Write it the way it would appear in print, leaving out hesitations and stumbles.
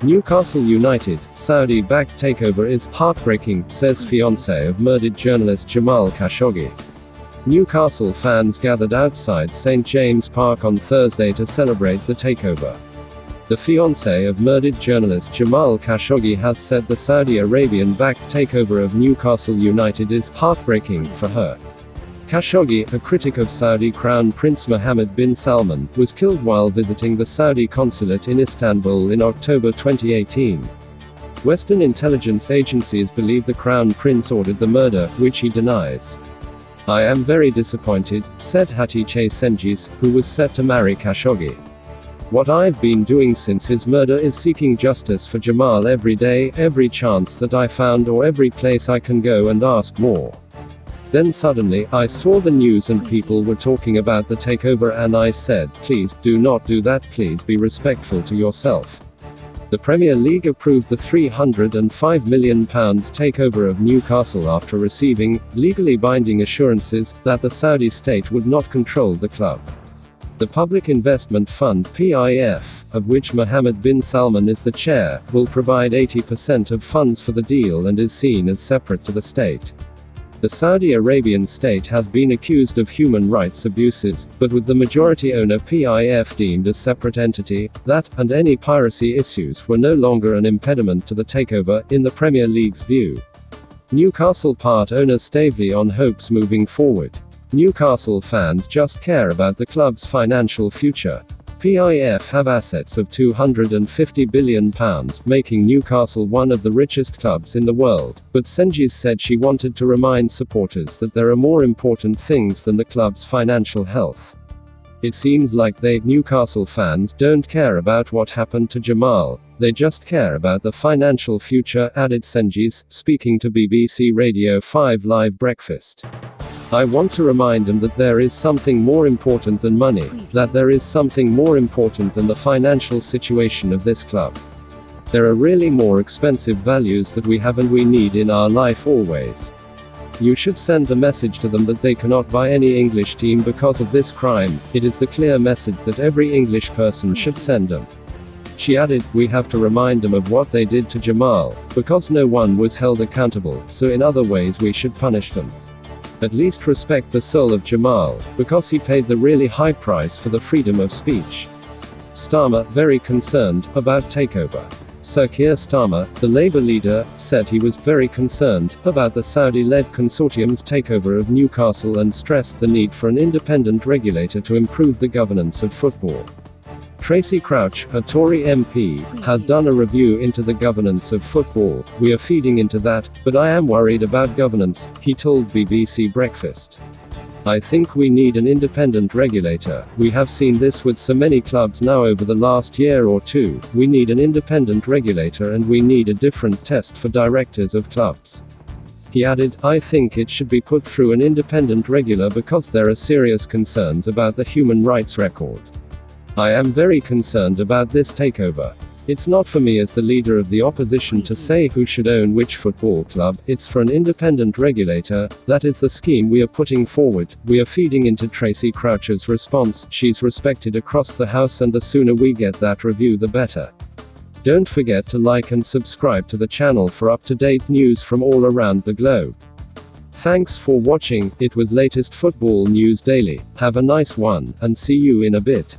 Newcastle United, Saudi-backed takeover is heartbreaking, says fiancé of murdered journalist Jamal Khashoggi. Newcastle fans gathered outside St. James Park on Thursday to celebrate the takeover. The fiancé of murdered journalist Jamal Khashoggi has said the Saudi Arabian-backed takeover of Newcastle United is heartbreaking for her. Khashoggi, a critic of Saudi Crown Prince Mohammed bin Salman, was killed while visiting the Saudi consulate in Istanbul in October 2018. Western intelligence agencies believe the Crown Prince ordered the murder, which he denies. "I am very disappointed," said Hatice Cengiz, who was set to marry Khashoggi. "What I've been doing since his murder is seeking justice for Jamal every day, every chance that I found or every place I can go and ask more. Then suddenly, I saw the news and people were talking about the takeover and I said, please, do not do that, please be respectful to yourself." The Premier League approved the £305 million takeover of Newcastle after receiving legally binding assurances that the Saudi state would not control the club. The Public Investment Fund (PIF), of which Mohammed bin Salman is the chair, will provide 80% of funds for the deal and is seen as separate to the state. The Saudi Arabian state has been accused of human rights abuses, but with the majority owner PIF deemed a separate entity, that, and any piracy issues were no longer an impediment to the takeover, in the Premier League's view. Newcastle part owner Stavely on hopes moving forward. Newcastle fans just care about the club's financial future. PIF have assets of £250 billion, making Newcastle one of the richest clubs in the world, but Cengiz said she wanted to remind supporters that there are more important things than the club's financial health. "It seems like Newcastle fans don't care about what happened to Jamal, they just care about the financial future," added Cengiz, speaking to BBC Radio 5 Live Breakfast. "I want to remind them that there is something more important than money, that there is something more important than the financial situation of this club. There are really more expensive values that we have and we need in our life always. You should send the message to them that they cannot buy any English team because of this crime. It is the clear message that every English person should send them." She added, "We have to remind them of what they did to Jamal, because no one was held accountable, so in other ways we should punish them. At least respect the soul of Jamal, because he paid the really high price for the freedom of speech." Starmer, very concerned about takeover. Sir Keir Starmer, the Labour leader, said he was very concerned about the Saudi-led consortium's takeover of Newcastle and stressed the need for an independent regulator to improve the governance of football. Tracy Crouch, a Tory MP, has done a review into the governance of football. "We are feeding into that, but I am worried about governance," he told BBC Breakfast. "I think we need an independent regulator. We have seen this with so many clubs now over the last year or two. We need an independent regulator and we need a different test for directors of clubs." He added, "I think it should be put through an independent regulator because there are serious concerns about the human rights record. I am very concerned about this takeover. It's not for me as the leader of the opposition to say who should own which football club, it's for an independent regulator. That is the scheme we are putting forward." We are feeding into Tracy Crouch's response. She's respected across the House and the sooner we get that review the better. Don't forget to like and subscribe to the channel for up-to-date news from all around the globe. Thanks for watching. It was latest football news daily. Have a nice one, and see you in a bit.